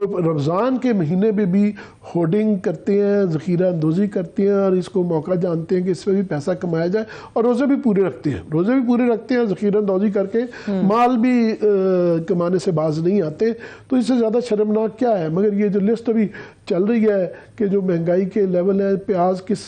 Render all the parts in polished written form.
रमज़ान के महीने में भी होर्डिंग करते हैं, ज़ख़ीरा अंदोज़ी करते हैं और इसको मौका जानते हैं कि इसमें भी पैसा कमाया जाए, और रोज़े भी पूरे रखते हैं, ज़ख़ीरा अंदोज़ी करके माल भी कमाने से बाज नहीं आते। तो इससे ज़्यादा शर्मनाक क्या है। मगर ये जो लिस्ट अभी चल रही है कि जो महंगाई के लेवल है, प्याज किस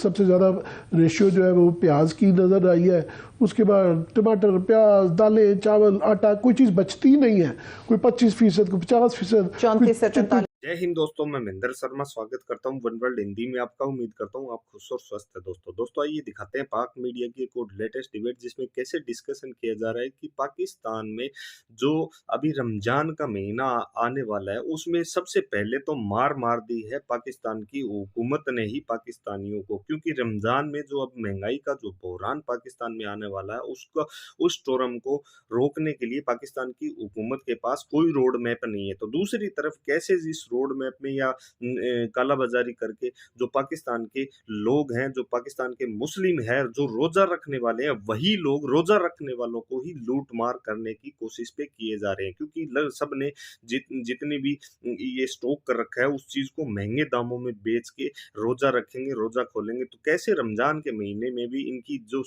सबसे ज़्यादा रेशियो जो है वो प्याज की नज़र आई है, उसके बाद टमाटर, प्याज, दालें, चावल, आटा, कोई चीज़ बचती ही नहीं है, कोई 25%, कोई 50%, 34 से 43। जय हिंद दोस्तों, मैं महेंद्र शर्मा स्वागत करता हूं वन वर्ल्ड हिंदी में आपका। उम्मीद करता हूं आप खुश और स्वस्थ है। दोस्तों आइए दिखाते हैं पाक मीडिया की एक और लेटेस्ट डिबेट, जिसमें कैसे डिस्कशन किया जा रहा है कि पाकिस्तान में जो अभी रमजान का महीना आने वाला है, उसमें सबसे पहले तो मार दी है पाकिस्तान की हुकूमत ने ही पाकिस्तानियों को, क्योंकि रमजान में जो अब महंगाई का जो बहरान पाकिस्तान में आने वाला है, उसका उस स्टोरम को रोकने के लिए पाकिस्तान की हुकूमत के पास कोई रोड मैप नहीं है। तो दूसरी तरफ कैसे इस रोड मैप में या कालाबाजारी करके जो पाकिस्तान के लोग हैं, जो पाकिस्तान के मुस्लिम है, जो रोजा रखने वाले हैं, वही लोग रोजा रखने वालों को ही लूट मार करने की कोशिश पे किए जा रहे हैं। क्योंकि सब ने जितने भी ये स्टॉक कर रखा है, उस चीज को महंगे दामों में बेच के रोजा रखेंगे, रोजा खोलेंगे। तो कैसे रमजान के महीने में भी इनकी जो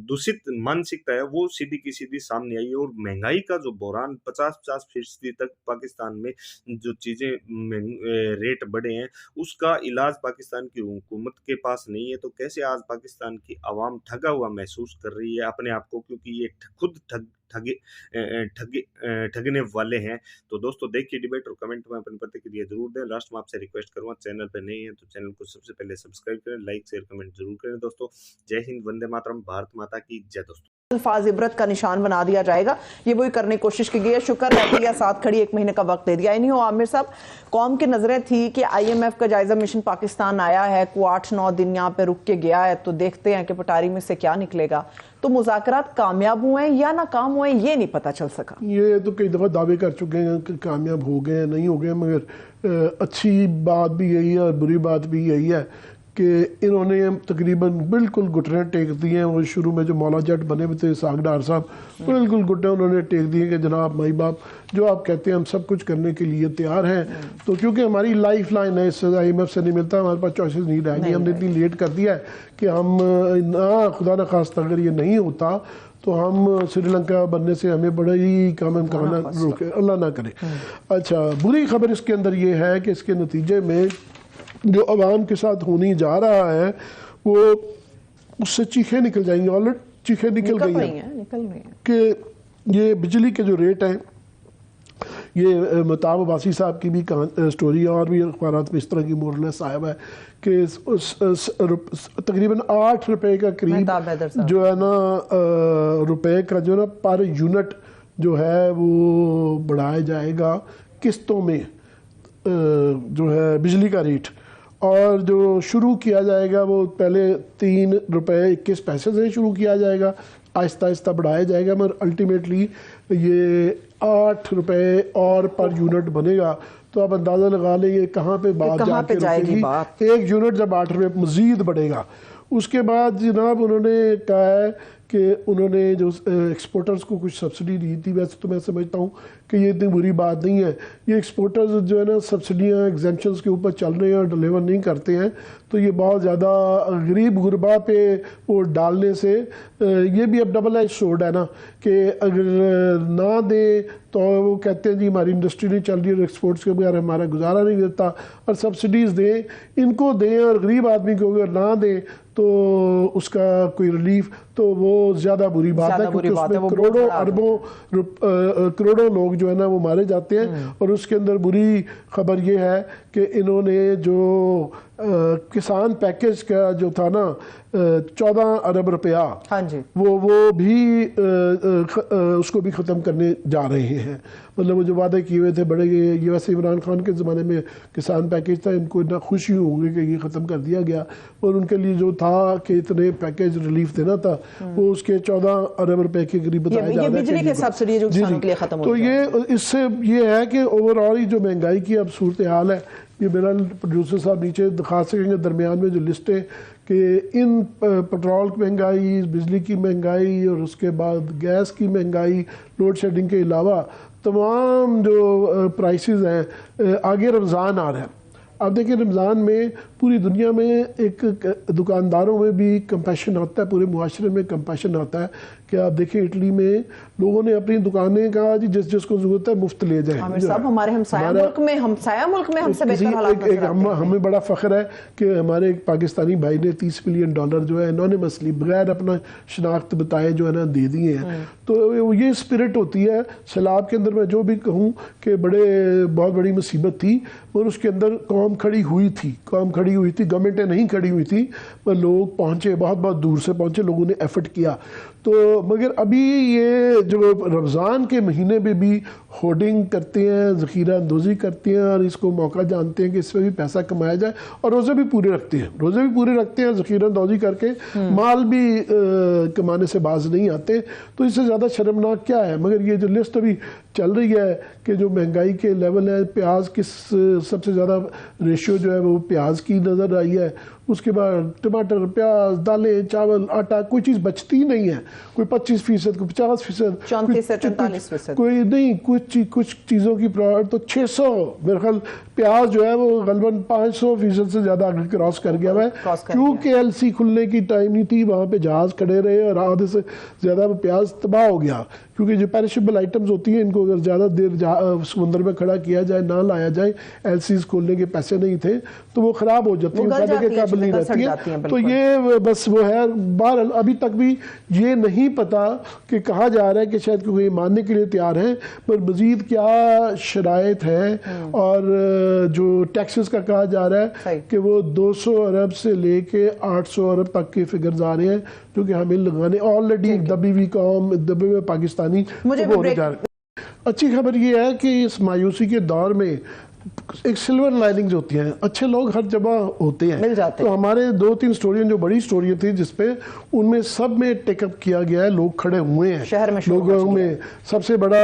दूषित मानसिकता है वो सीधी की सीधी सामने आई है। और महंगाई का जो बहरान 50% तक पाकिस्तान में जो चीजें रेट बढ़े हैं, उसका इलाज पाकिस्तान की हुकूमत के पास नहीं है। तो कैसे आज पाकिस्तान की आवाम ठगा हुआ महसूस कर रही है अपने आप को, क्योंकि ये खुद ठगने वाले हैं। तो दोस्तों देखिए डिबेट और कमेंट में अपनी प्रतिक्रिया जरूर दें। लास्ट में आपसे रिक्वेस्ट करूंगा, चैनल पे नए हैं तो चैनल को सबसे पहले सब्सक्राइब करें, लाइक शेयर कमेंट जरूर करें। दोस्तों जय हिंद, वंदे मातरम, भारत माता की जय। दोस्तों अल्फाज इबरत का निशान बना दिया जाएगा, ये वही करने की कोशिश की गई है। शुक्र है कि यह साथ खड़ी 1 महीने का वक्त दे दिया। नहीं हो आमिर साहब, कौम की नजरें थी कि IMF का जायजा मिशन पाकिस्तान आया है, को 8-9 दिन यहाँ पे रुक के गया है, तो देखते हैं कि पटारी में से क्या निकलेगा। तो मुज़ाकरात कामयाब हुए या नाकाम हुए, ये नहीं पता चल सका। ये तो कई दफ़ा दावे कर चुके हैं कि कामयाब हो गए नहीं हो गए, मगर अच्छी बात भी यही है और बुरी बात भी यही है कि इन्होंने तकरीबन बिल्कुल घुटने टेक दिए हैं। वो शुरू में जो मौला जट बने हुए थे सागडार साहब, बिल्कुल घुटने उन्होंने टेक दिए कि जनाब माई बाप जो आप कहते हैं हम सब कुछ करने के लिए तैयार हैं। तो क्योंकि हमारी लाइफ लाइन है, इससे IMF से नहीं मिलता, हमारे पास चॉइसेस नहीं रहेंगी। हमने इतनी लेट कर दिया है कि हम ना खुदा न खास्ता अगर ये नहीं होता तो हम श्रीलंका बनने से हमें बड़ा ही काम रोके, अल्लाह ना करे। अच्छा, बुरी खबर इसके अंदर ये है कि इसके नतीजे में जो आवाम के साथ होने जा रहा है वो उससे चीखें निकल जाएंगी। ऑलरेडी चीखें निकल गई हैं कि ये बिजली के जो रेट हैं, ये मताब अब्बासी साहब की भी स्टोरी है और भी अखबारात में इस तरह की मोरलेस आया हुआ है कि तकरीबन 8 रुपए का करीब जो है ना रुपए का जो ना पर यूनिट जो है वो बढ़ाया जाएगा किस्तों में जो है बिजली का रेट। और जो शुरू किया जाएगा वो पहले 3 रुपए 21 पैसे से शुरू किया जाएगा, आहिस्ता आहिस्ता बढ़ाया जाएगा, मगर अल्टीमेटली ये 8 रुपए और पर यूनिट बनेगा। तो आप अंदाज़ा लगा लें ये कहाँ पे बात जाके रुकेगी। 1 यूनिट जब 8 रुपए मज़ीद बढ़ेगा, उसके बाद जनाब उन्होंने कहा है कि उन्होंने जो एक्सपोर्टर्स को कुछ सब्सिडी दी थी। वैसे तो मैं समझता हूँ कि ये इतनी बुरी बात नहीं है। ये एक्सपोर्टर्स जो है ना सब्सिडियाँ एग्जेम्पशंस के ऊपर चल रहे हैं और डिलीवर नहीं करते हैं, तो ये बहुत ज़्यादा गरीब गुरबा पे वो डालने से ये भी अब डबल एज सोर्ड है ना कि अगर ना दें तो वो कहते हैं जी हमारी इंडस्ट्री नहीं चल रही और एक्सपोर्ट्स के बगैर हमारा गुजारा नहीं देता, और सब्सिडीज़ दें, इनको दें और गरीब आदमी को अगर ना दें तो उसका कोई रिलीफ, तो वो ज़्यादा बुरी बात है, क्योंकि उसमें करोड़ों अरबों करोड़ों लोग जो है ना वो मारे जाते हैं। और उसके अंदर बुरी खबर ये है कि इन्होंने जो किसान पैकेज का जो था ना 14 अरब रुपया, हाँ जी, वो भी उसको भी ख़त्म करने जा रहे हैं। मतलब वो जो वादे किए हुए थे बड़े, ये वैसे इमरान खान के ज़माने में किसान पैकेज था, इनको इतना खुशी होंगी कि ये ख़त्म कर दिया गया। और उनके लिए जो था कि इतने पैकेज रिलीफ देना था वो उसके 14 अरब रुपए के करीब बताया जा रहा है। तो ये इससे ये है कि ओवरऑल जो महंगाई की अब सूरत हाल है, ये मेरा प्रोड्यूसर साहब नीचे दिखा सकेंगे दरमियान में जो लिस्टें कि इन पेट्रोल की महंगाई, बिजली की महंगाई और उसके बाद गैस की महंगाई, लोड शेडिंग के अलावा तमाम जो प्राइसेस हैं, आगे रमज़ान आ रहा है। अब देखिए रमज़ान में पूरी दुनिया में एक दुकानदारों में भी कंपैशन आता है, पूरे मुआशरे में कंपैशन आता है कि आप देखिए इटली में लोगों ने अपनी दुकानें कहा जी जिस जिसको जरूरत है मुफ्त ले जाए। आमिर साहब, हमारे हमसाया मुल्क में हमसे बेहतर हालात नजर आते हैं। हमें बड़ा फख्र है कि हमारे एक पाकिस्तानी भाई ने $30 मिलियन जो है एनोनिमसली बगैर अपना शनाख्त बताए जो है ना दे दिए हैं। तो ये स्पिरिट होती है। सैलाब के अंदर मैं जो भी कहूँ कि बहुत बड़ी मुसीबत थी और उसके अंदर कौम खड़ी हुई थी, गवर्नमेंटें नहीं खड़ी हुई थी, पर लोग पहुँचे, बहुत बहुत दूर से पहुँचे, लोगों ने एफर्ट किया। तो मगर अभी ये जो रमज़ान के महीने में भी होर्डिंग करते हैं, ज़ख़ीरा अंदोज़ी करते हैं और इसको मौका जानते हैं कि इसमें भी पैसा कमाया जाए, और रोज़े भी पूरे रखते हैं, ज़ख़ीरा अंदोज़ी करके माल भी कमाने से बाज नहीं आते। तो इससे ज़्यादा शर्मनाक क्या है। मगर ये जो लिस्ट अभी चल रही है कि जो महंगाई के लेवल है, प्याज किस सबसे ज़्यादा रेशियो जो है वो प्याज की नज़र आई है, उसके बाद टमाटर, प्याज, दालें, चावल, आटा, कोई चीज़ बचती ही नहीं है। कोई 25%, कोई 50%, 34 से 43%, कोई नहीं, कुछ चीज़ों की प्रोडक्ट तो 600, मेरे ख्याल प्याज जो है वो गलबन 500% से ज़्यादा आगे क्रॉस कर गया है, क्योंकि एलसी खुलने की टाइम नहीं थी, वहाँ पे जहाज़ खड़े रहे और आधे से ज़्यादा प्याज तबाह हो गया। क्योंकि जो पेरिशेबल आइटम्स होती हैं इनको अगर ज़्यादा देर समुद्र में खड़ा किया जाए, ना लाया जाए, एलसीज खोलने के पैसे नहीं थे, तो वो ख़राब हो जाती हैं, के काबिल नहीं रहती है। तो ये बस वो है। बहरहाल अभी तक भी ये नहीं पता कि कहा जा रहा है कि शायद क्योंकि मानने के लिए तैयार हैं, पर मज़ीद क्या शराइत है। और जो टैक्सेस का कहा जा रहा है कि वो 200 अरब से लेके 800 अरब तक के फिगर्स आ रहे हैं, जो कि हमें लगाने ऑलरेडी दबी हुए पाकिस्तानी होने जा रहे हैं। अच्छी खबर ये है कि इस मायूसी के दौर में एक सिल्वर लाइनिंग्स होती हैं, अच्छे लोग हर जगह होते हैं, मिल जाते तो हमारे 2-3 स्टोरियां जो बड़ी स्टोरियां थी जिसपे उनमें सब में टेकअप किया गया है, लोग खड़े हुए हैं शहर में। लोगों में सबसे बड़ा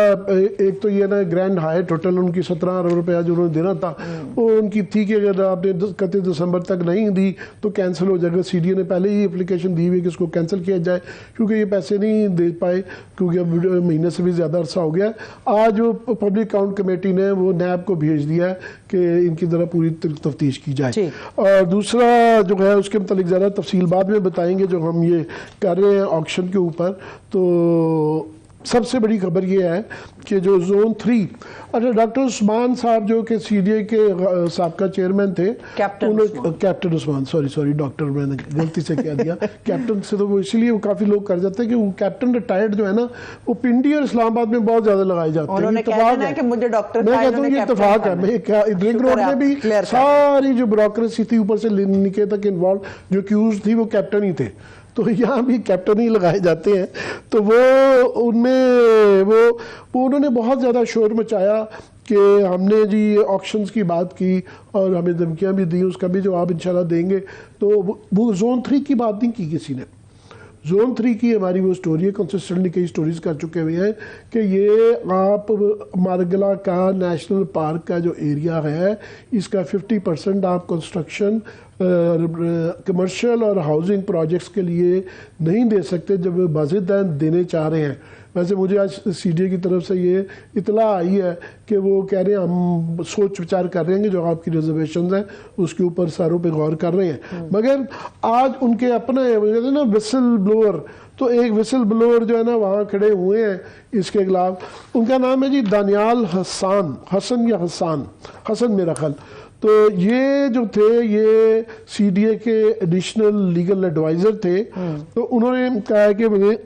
एक तो ये ना ग्रैंड हायट होटल, उनकी 17 अरब रुपया जो उन्होंने देना था वो उनकी थी कि अगर आपने 31 दिसंबर तक नहीं दी तो कैंसिल हो जाएगा। सीडीए ने पहले ही एप्लीकेशन दी हुई कि इसको कैंसिल किया जाए, क्योंकि ये पैसे नहीं दे पाए, क्योंकि अब महीने से भी ज़्यादा अरसा हो गया। आज वो पब्लिक अकाउंट कमेटी ने वो नैब को भेज दिया कि इनकी ज़रा पूरी तफ्तीश की जाए। और दूसरा जो है उसके मतलब ज़्यादा तफसील बाद में बताएंगे जो हम ये कर रहे हैं ऑक्शन के ऊपर। तो सबसे बड़ी खबर ये है कि जो जोन 3, अच्छा डॉक्टर उस्मान साहब जो कि सीडीए के साबका चेयरमैन थे, कैप्टन उस्मान, सॉरी डॉक्टर मैंने गलती से कह दिया कैप्टन से, तो वो इसीलिए वो काफ़ी लोग कर जाते हैं कि वो कैप्टन रिटायर्ड जो है ना वो पिंडी और इस्लामाबाद में बहुत ज़्यादा लगाए जाते हैं। मैं कहता हूँ ये इत्तेफाक है। मैं रिंग रोड में भी सारी जो ब्यूरोक्रेसी थी ऊपर से नीचे तक इन्वॉल्व जो क्यूज थी वो कैप्टन ही थे, तो यहाँ भी कैप्टन ही लगाए जाते हैं। तो वो उनमें वो उन्होंने बहुत ज़्यादा शोर मचाया कि हमने जी ऑक्शंस की बात की और हमें धमकियाँ भी दी, उसका भी जवाब इंशाल्लाह देंगे। तो वो जोन 3 की बात नहीं की किसी ने। जोन 3 की हमारी वो स्टोरी है, कंसिस्टेंटली कई स्टोरीज कर चुके हुए हैं कि ये आप मारगला का नेशनल पार्क का जो एरिया है इसका 50% आप कंस्ट्रक्शन कमर्शियल और हाउसिंग प्रोजेक्ट्स के लिए नहीं दे सकते जब बाज़िदान देने चाह रहे हैं। वैसे मुझे आज सीडीए की तरफ से ये इतला आई है कि वो कह रहे हैं हम सोच विचार कर रहे हैं जो आपकी रिजर्वेशन हैं उसके ऊपर सारों पे गौर कर रहे हैं। मगर आज उनके अपने कहते हैं ना विसल ब्लोअर, तो एक विसल ब्लोअर जो है ना वहाँ खड़े हुए हैं इसके खिलाफ। उनका नाम है जी दानियाल हसन मेरा ख्याल। तो ये जो थे ये सीडीए के एडिशनल लीगल एडवाइज़र थे। तो उन्होंने कहा कि मुझे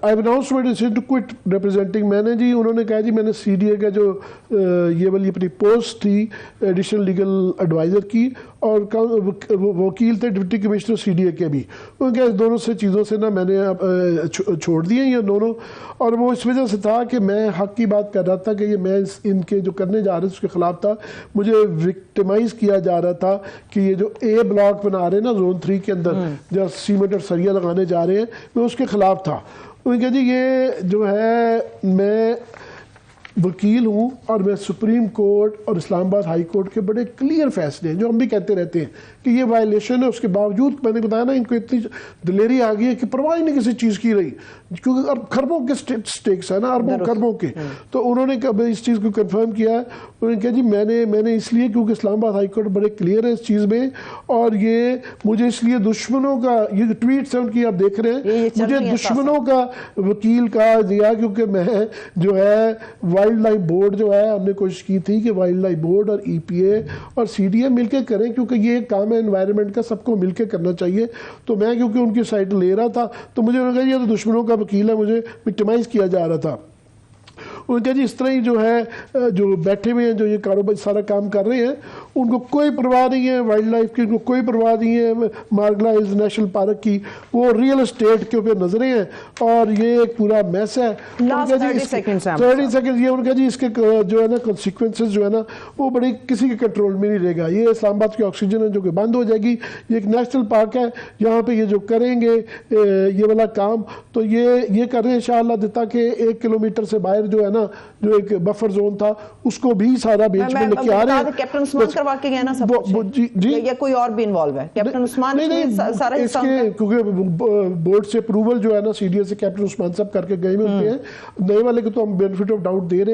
I announce my decision to quit representing. मैंने जी उन्होंने कहा जी मैंने सीडीए का जो ये वाली अपनी पोस्ट थी एडिशनल लीगल एडवाइज़र की और वकील थे डिप्टी कमिश्नर सीडीए के भी, उनके दोनों से चीज़ों से ना मैंने छोड़ दिए ये दोनों। और वो इस वजह से था कि मैं हक की बात कर रहा था कि ये मैं इनके जो करने जा रहे थे उसके ख़िलाफ़ था। मुझे विक्टिमाइज़ किया जा रहा था कि ये जो ए ब्लॉक बना रहे हैं ना जोन 3 के अंदर जहाँ सीमेंट और सरिया लगाने जा रहे हैं, मैं उसके ख़िलाफ़ था। उन्होंने कहा जी ये जो है मैं वकील हूँ और मैं सुप्रीम कोर्ट और इस्लामाबाद हाई कोर्ट के बड़े क्लियर फैसले हैं जो हम भी कहते रहते हैं कि ये वायलेशन है, उसके बावजूद मैंने बताया ना इनको इतनी दिलेरी आ गई है कि परवाह ही नहीं किसी चीज़ की रही, क्योंकि अब खरबों के स्टेक्स है ना, अरबों खरबों के। तो उन्होंने कब इस चीज़ को कंफर्म किया है, उन्होंने कहा जी मैंने इसलिए क्योंकि इस्लामाबाद हाई कोर्ट बड़े क्लियर है इस चीज़ में, और ये मुझे इसलिए दुश्मनों का, ये ट्वीट्स हैं उनकी आप देख रहे हैं, मुझे दुश्मनों का वकील कहा दिया, क्योंकि मैं जो है वाइल्ड लाइफ बोर्ड जो है, हमने कोशिश की थी कि वाइल्ड लाइफ बोर्ड और EPA और CDA मिलकर करें, क्योंकि ये एक काम है एनवायरनमेंट का, सबको मिलकर करना चाहिए। तो मैं क्योंकि उनकी साइड ले रहा था, तो मुझे उन्होंने कहा ये तो दुश्मनों का वकील है, मुझे विक्टिमाइज किया जा रहा था। उनका जी इस तरह ही जो है जो बैठे हुए हैं, जो ये कारोबार सारा काम कर रहे हैं, उनको कोई परवाह नहीं है वाइल्ड लाइफ की, उनको कोई परवाह नहीं है मार्गला हिल्स नेशनल पार्क की, वो रियल एस्टेट के ऊपर नजरें हैं, और ये एक पूरा मैस है। 30 सेकंड ये उनका जी इसके जो है ना कॉन्सिक्वेंसेज जो है ना वो बड़ी किसी के कंट्रोल में नहीं रहेगा। ये इस्लामाबाद की ऑक्सीजन है जो कि बंद हो जाएगी, ये एक नेशनल पार्क है, यहाँ पे ये जो करेंगे ये वाला काम, तो ये कर रहे हैं इंशाअल्लाह, ताकि 1 किलोमीटर से बाहर जो है ना, जो एक बफर जोन था उसको भी सारा बीच में लेके आ रहे हैं। कैप्टन उस्मान करवा के गया ना सब कुछ, या कोई और भी इन्वॉल्व है? कैप्टन उस्मान सारा हिस्सा, क्योंकि बोर्ड से अप्रूवल जो है ना CDA से कैप्टन उस्मान साहब करके गए हुए होते हैं, नए वाले को तो हम बेनिफिट ऑफ डाउट दे रहे हैं।